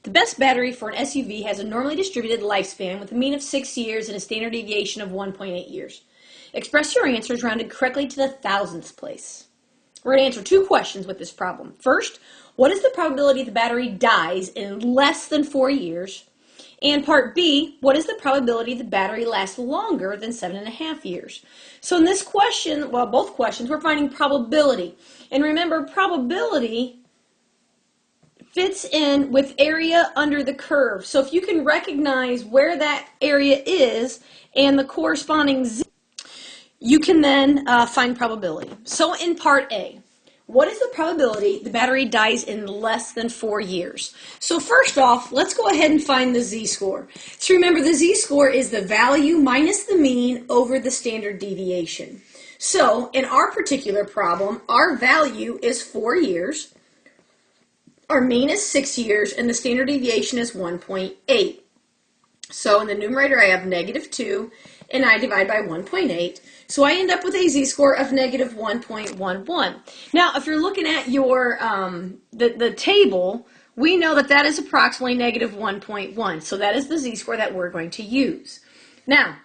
The best battery for an SUV has a normally distributed lifespan with a mean of 6 years and a standard deviation of 1.8 years. Express your answers rounded correctly to the thousandth place. We're going to answer two questions with this problem. First, what is the probability the battery dies in less than 4 years? And part B, what is the probability the battery lasts longer than 7.5 years? So in this question, well, both questions, we're finding probability. And remember, probability fits in with area under the curve. So if you can recognize where that area is and the corresponding z, you can then find probability. So in part A, what is the probability the battery dies in less than 4 years? So first off, let's go ahead and find the z-score. So remember, the z-score is the value minus the mean over the standard deviation. So in our particular problem, our value is 4 years, our mean is 6 years, and the standard deviation is 1.8. So in the numerator, I have -2, and I divide by 1.8. So I end up with a z-score of -1.11. Now, if you're looking at your the table, we know that that is approximately -1.1. So that is the z-score that we're going to use. Now,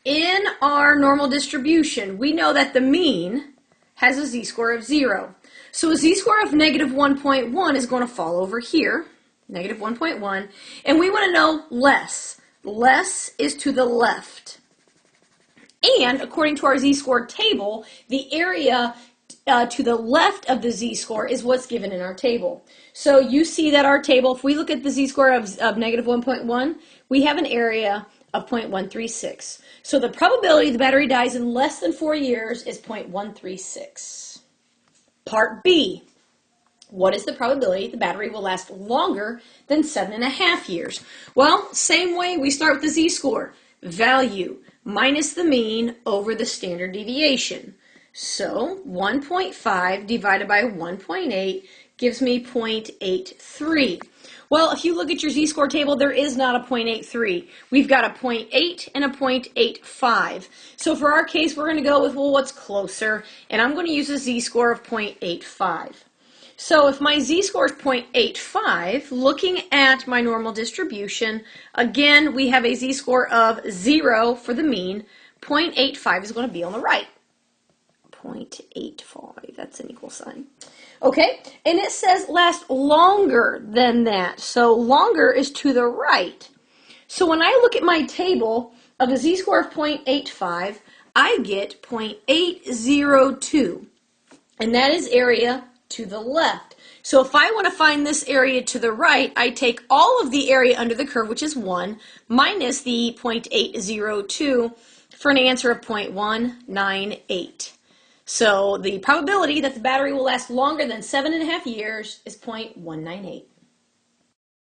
in our normal distribution, we know that the mean has a z-score of 0. So a z-score of -1.1 is going to fall over here, -1.1, and we want to know less. Less is to the left. And according to our z-score table, the area to the left of the z-score is what's given in our table. So you see that our table, if we look at the z-score of -1.1, we have an area of 0.136. So the probability the battery dies in less than 4 years is 0.136. Part B. What is the probability the battery will last longer than 7.5 years? Well, same way, we start with the z-score. Value minus the mean over the standard deviation. So 1.5 divided by 1.8 gives me 0.83. Well, if you look at your z-score table, there is not a 0.83. We've got a 0.8 and a 0.85. So for our case, we're going to go with, well, what's closer? And I'm going to use a z-score of 0.85. So if my z-score is 0.85, looking at my normal distribution, again, we have a z-score of 0 for the mean. 0.85 is going to be on the right. 0.85, that's an equal sign. Okay, and it says last longer than that. So longer is to the right. So when I look at my table of a z-score of 0.85, I get 0.802, and that is area to the left. So if I want to find this area to the right, I take all of the area under the curve, which is 1, minus the 0.802 for an answer of 0.198. So the probability that the battery will last longer than 7.5 years is 0.198.